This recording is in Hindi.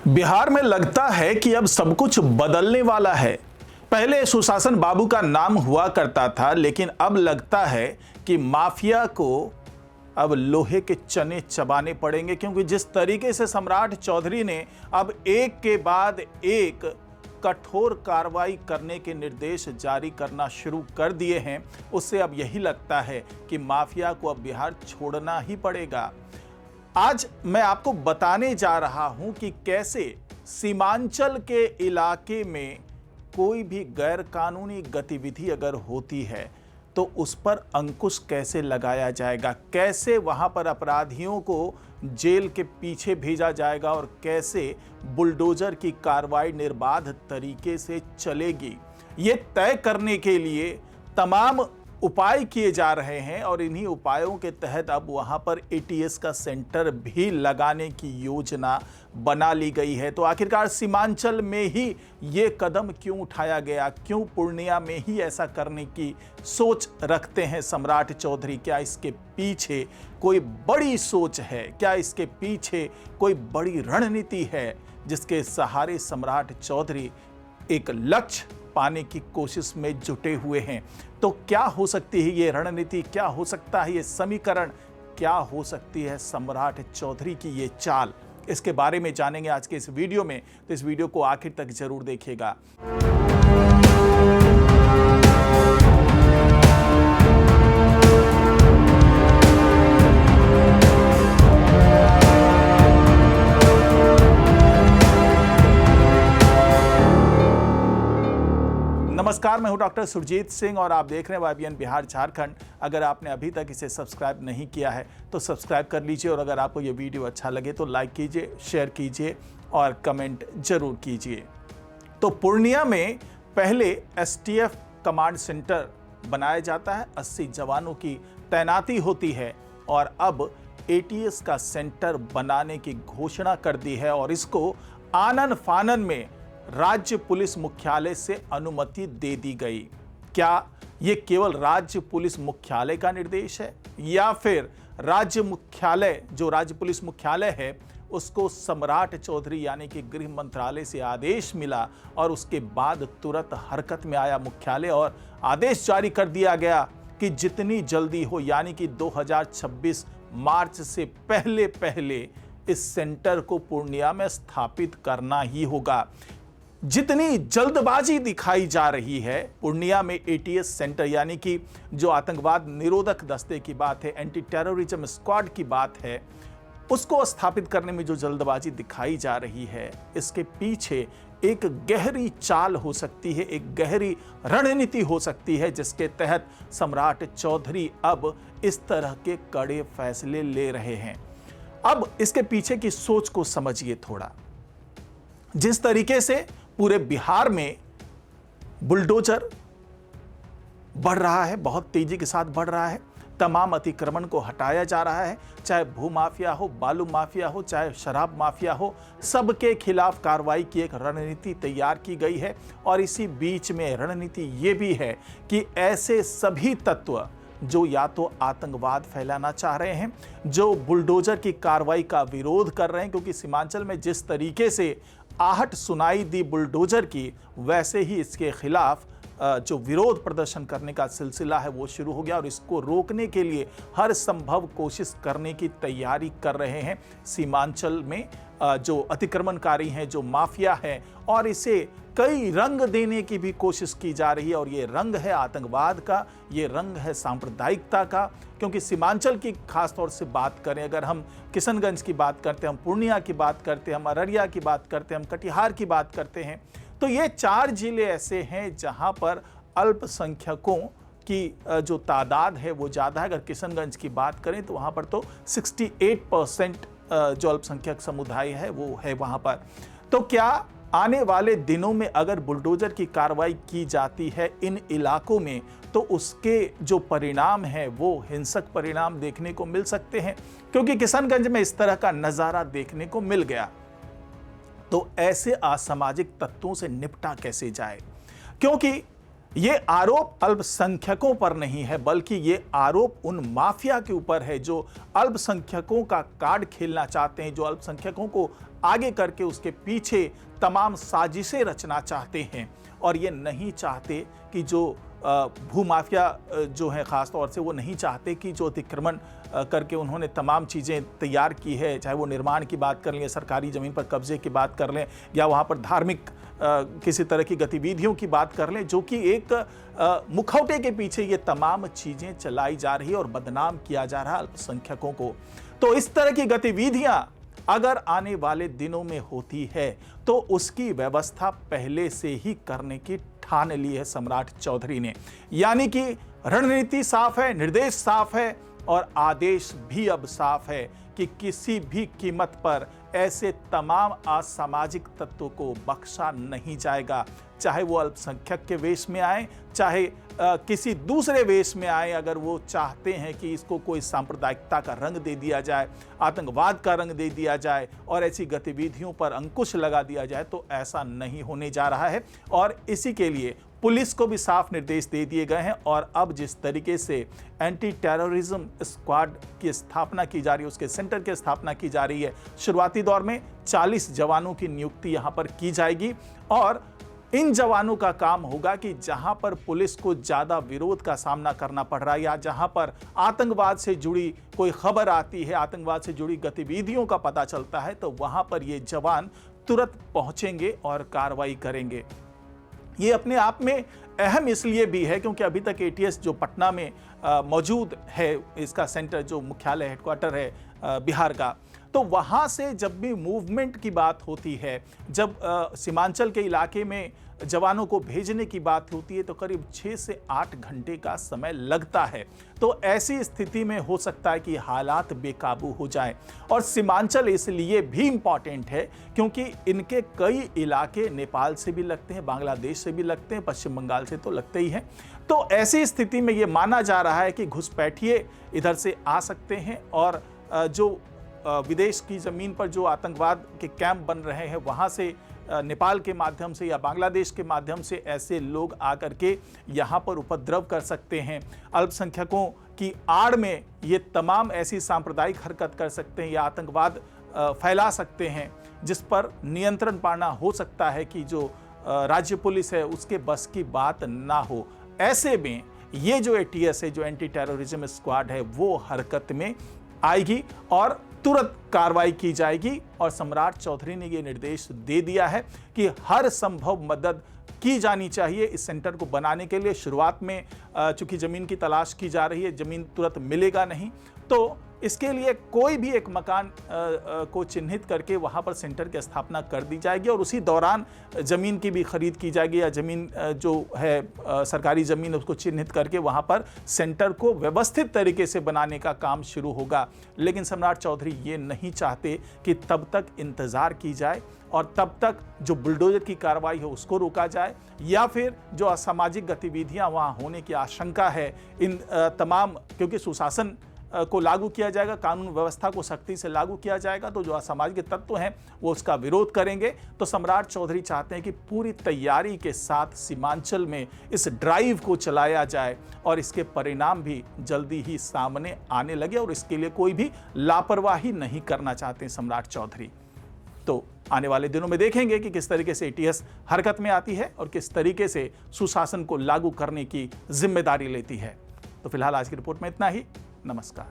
बिहार में लगता है कि अब सब कुछ बदलने वाला है। पहले सुशासन बाबू का नाम हुआ करता था, लेकिन अब लगता है कि माफिया को अब लोहे के चने चबाने पड़ेंगे, क्योंकि जिस तरीके से सम्राट चौधरी ने अब एक के बाद एक कठोर कार्रवाई करने के निर्देश जारी करना शुरू कर दिए हैं, उससे अब यही लगता है कि माफिया को अब बिहार छोड़ना ही पड़ेगा। आज मैं आपको बताने जा रहा हूं कि कैसे सीमांचल के इलाके में कोई भी गैर कानूनी गतिविधि अगर होती है तो उस पर अंकुश कैसे लगाया जाएगा, कैसे वहां पर अपराधियों को जेल के पीछे भेजा जाएगा और कैसे बुलडोजर की कार्रवाई निर्बाध तरीके से चलेगी। ये तय करने के लिए तमाम उपाय किए जा रहे हैं और इन्हीं उपायों के तहत अब वहां पर एटीएस का सेंटर भी लगाने की योजना बना ली गई है। तो आखिरकार सीमांचल में ही ये कदम क्यों उठाया गया, क्यों पूर्णिया में ही ऐसा करने की सोच रखते हैं सम्राट चौधरी? क्या इसके पीछे कोई बड़ी सोच है? क्या इसके पीछे कोई बड़ी रणनीति है जिसके सहारे सम्राट चौधरी एक लक्ष्य पाने की कोशिश में जुटे हुए हैं? तो क्या हो सकती है ये रणनीति, क्या हो सकता है ये समीकरण, क्या हो सकती है सम्राट चौधरी की ये चाल? इसके बारे में जानेंगे आज के इस वीडियो में, तो इस वीडियो को आखिर तक जरूर देखिएगा। नमस्कार, मैं हूं डॉक्टर सुरजीत सिंह और आप देख रहे हैं वाईबीएन बिहार झारखंड। अगर आपने अभी तक इसे सब्सक्राइब नहीं किया है तो सब्सक्राइब कर लीजिए और अगर आपको ये वीडियो अच्छा लगे तो लाइक कीजिए, शेयर कीजिए और कमेंट जरूर कीजिए। तो पूर्णिया में पहले एसटीएफ कमांड सेंटर बनाया जाता है, 80 जवानों की तैनाती होती है और अब एटीएस का सेंटर बनाने की घोषणा कर दी है और इसको आनन फानन में राज्य पुलिस मुख्यालय से अनुमति दे दी गई। क्या ये केवल राज्य पुलिस मुख्यालय का निर्देश है या फिर राज्य मुख्यालय, जो राज्य पुलिस मुख्यालय है, उसको सम्राट चौधरी यानी कि गृह मंत्रालय से आदेश मिला और उसके बाद तुरंत हरकत में आया मुख्यालय और आदेश जारी कर दिया गया कि जितनी जल्दी हो, यानी कि 2026 मार्च से पहले पहले इस सेंटर को पूर्णिया में स्थापित करना ही होगा। जितनी जल्दबाजी दिखाई जा रही है पूर्णिया में एटीएस सेंटर, यानी कि जो आतंकवाद निरोधक दस्ते की बात है, एंटी टेररिज्म स्क्वाड की बात है, उसको स्थापित करने में जो जल्दबाजी दिखाई जा रही है, इसके पीछे एक गहरी चाल हो सकती है, एक गहरी रणनीति हो सकती है जिसके तहत सम्राट चौधरी अब इस तरह के कड़े फैसले ले रहे हैं। अब इसके पीछे की सोच को समझिए थोड़ा। जिस तरीके से पूरे बिहार में बुलडोजर बढ़ रहा है, बहुत तेजी के साथ बढ़ रहा है, तमाम अतिक्रमण को हटाया जा रहा है, चाहे भू माफिया हो, बालू माफिया हो, चाहे शराब माफिया हो, सबके खिलाफ कार्रवाई की एक रणनीति तैयार की गई है। और इसी बीच में रणनीति ये भी है कि ऐसे सभी तत्व जो या तो आतंकवाद फैलाना चाह रहे हैं, जो बुलडोजर की कार्रवाई का विरोध कर रहे हैं, क्योंकि सीमांचल में जिस तरीके से आहट सुनाई दी बुलडोजर की, वैसे ही इसके खिलाफ जो विरोध प्रदर्शन करने का सिलसिला है वो शुरू हो गया और इसको रोकने के लिए हर संभव कोशिश करने की तैयारी कर रहे हैं सीमांचल में जो अतिक्रमणकारी हैं, जो माफिया है, और इसे कई रंग देने की भी कोशिश की जा रही है। और ये रंग है आतंकवाद का, ये रंग है सांप्रदायिकता का, क्योंकि सीमांचल की खास तौर से बात करें, अगर हम किशनगंज की बात करते हैं, हम पूर्णिया की बात करते हैं, हम अररिया की बात करते हैं, हम कटिहार की बात करते हैं, तो ये 4 जिले ऐसे हैं जहां पर अल्पसंख्यकों की जो तादाद है वो ज़्यादा है। अगर किशनगंज की बात करें तो वहाँ पर तो 68% जो अल्पसंख्यक समुदाय है वो है वहाँ पर। तो क्या आने वाले दिनों में अगर बुलडोजर की कार्रवाई की जाती है इन इलाकों में तो उसके जो परिणाम है वो हिंसक परिणाम देखने को मिल सकते हैं? क्योंकि किशनगंज में इस तरह का नज़ारा देखने को मिल गया। तो ऐसे असामाजिक तत्वों से निपटा कैसे जाए? क्योंकि ये आरोप अल्पसंख्यकों पर नहीं है, बल्कि ये आरोप उन माफिया के ऊपर है जो अल्पसंख्यकों का कार्ड खेलना चाहते हैं, जो अल्पसंख्यकों को आगे करके उसके पीछे तमाम साजिशें रचना चाहते हैं। और ये नहीं चाहते कि जो भूमाफिया जो है ख़ास तौर से, वो नहीं चाहते कि जो अतिक्रमण करके उन्होंने तमाम चीज़ें तैयार की है, चाहे वो निर्माण की बात कर लें, सरकारी ज़मीन पर कब्जे की बात कर लें, या वहाँ पर धार्मिक किसी तरह की गतिविधियों की बात कर लें, जो कि एक मुखौटे के पीछे ये तमाम चीज़ें चलाई जा रही है और बदनाम किया जा रहा है अल्पसंख्यकों को। तो इस तरह की गतिविधियां अगर आने वाले दिनों में होती है तो उसकी व्यवस्था पहले से ही करने की ठान ली है सम्राट चौधरी ने। यानी कि रणनीति साफ है, निर्देश साफ है और आदेश भी अब साफ है कि किसी भी कीमत पर ऐसे तमाम असामाजिक तत्वों को बख्शा नहीं जाएगा, चाहे वो अल्पसंख्यक के वेश में आए, चाहे किसी दूसरे वेश में आए। अगर वो चाहते हैं कि इसको कोई सांप्रदायिकता का रंग दे दिया जाए, आतंकवाद का रंग दे दिया जाए और ऐसी गतिविधियों पर अंकुश लगा दिया जाए, तो ऐसा नहीं होने जा रहा है। और इसी के लिए पुलिस को भी साफ निर्देश दे दिए गए हैं। और अब जिस तरीके से एंटी टेररिज्म स्क्वाड की स्थापना की जा रही है, उसके सेंटर की स्थापना की जा रही है, शुरुआती दौर में 40 जवानों की नियुक्ति यहां पर की जाएगी। और इन जवानों का काम होगा कि जहां पर पुलिस को ज्यादा विरोध का सामना करना पड़ रहा है, या जहां पर आतंकवाद से जुड़ी कोई खबर आती है, आतंकवाद से जुड़ी गतिविधियों का पता चलता है, तो वहां पर ये जवान तुरंत पहुंचेंगे और कार्रवाई करेंगे। ये अपने आप में अहम इसलिए भी है क्योंकि अभी तक एटीएस जो पटना में मौजूद है, इसका सेंटर जो मुख्यालय हेडक्वार्टर है बिहार का, तो वहाँ से जब भी मूवमेंट की बात होती है, जब सीमांचल के इलाके में जवानों को भेजने की बात होती है, तो करीब 6 से 8 घंटे का समय लगता है। तो ऐसी स्थिति में हो सकता है कि हालात बेकाबू हो जाए। और सीमांचल इसलिए भी इम्पॉर्टेंट है क्योंकि इनके कई इलाके नेपाल से भी लगते हैं, बांग्लादेश से भी लगते हैं, पश्चिम बंगाल से तो लगते ही हैं। तो ऐसी स्थिति में ये माना जा रहा है कि घुसपैठिए इधर से आ सकते हैं और जो विदेश की ज़मीन पर जो आतंकवाद के कैंप बन रहे हैं, वहाँ से नेपाल के माध्यम से या बांग्लादेश के माध्यम से ऐसे लोग आकर के यहाँ पर उपद्रव कर सकते हैं। अल्पसंख्यकों की आड़ में ये तमाम ऐसी सांप्रदायिक हरकत कर सकते हैं या आतंकवाद फैला सकते हैं, जिस पर नियंत्रण पाना हो सकता है कि जो राज्य पुलिस है उसके बस की बात ना हो। ऐसे में ये जो एटीएस है, जो एंटी टेररिज्म स्क्वाड है, वो हरकत में आएगी और तुरंत कार्रवाई की जाएगी। और सम्राट चौधरी ने यह निर्देश दे दिया है कि हर संभव मदद की जानी चाहिए इस सेंटर को बनाने के लिए। शुरुआत में चूंकि जमीन की तलाश की जा रही है, जमीन तुरंत मिलेगा नहीं, तो इसके लिए कोई भी एक मकान को चिन्हित करके वहां पर सेंटर की स्थापना कर दी जाएगी और उसी दौरान जमीन की भी खरीद की जाएगी, या जमीन जो है सरकारी जमीन उसको चिन्हित करके वहां पर सेंटर को व्यवस्थित तरीके से बनाने का काम शुरू होगा। लेकिन सम्राट चौधरी ये नहीं चाहते कि तब तक इंतजार की जाए और तब तक जो बुलडोजर की कार्रवाई है उसको रोका जाए, या फिर जो असामाजिक गतिविधियां वहां होने की आशंका है, इन तमाम, क्योंकि सुशासन को लागू किया जाएगा, कानून व्यवस्था को सख्ती से लागू किया जाएगा, तो जो असामाजिक तत्व हैं वो उसका विरोध करेंगे। तो सम्राट चौधरी चाहते हैं कि पूरी तैयारी के साथ सीमांचल में इस ड्राइव को चलाया जाए और इसके परिणाम भी जल्दी ही सामने आने लगे, और इसके लिए कोई भी लापरवाही नहीं करना चाहते सम्राट चौधरी। तो आने वाले दिनों में देखेंगे कि किस तरीके से एटीएस हरकत में आती है और किस तरीके से सुशासन को लागू करने की जिम्मेदारी लेती है। तो फिलहाल आज की रिपोर्ट में इतना ही। नमस्कार।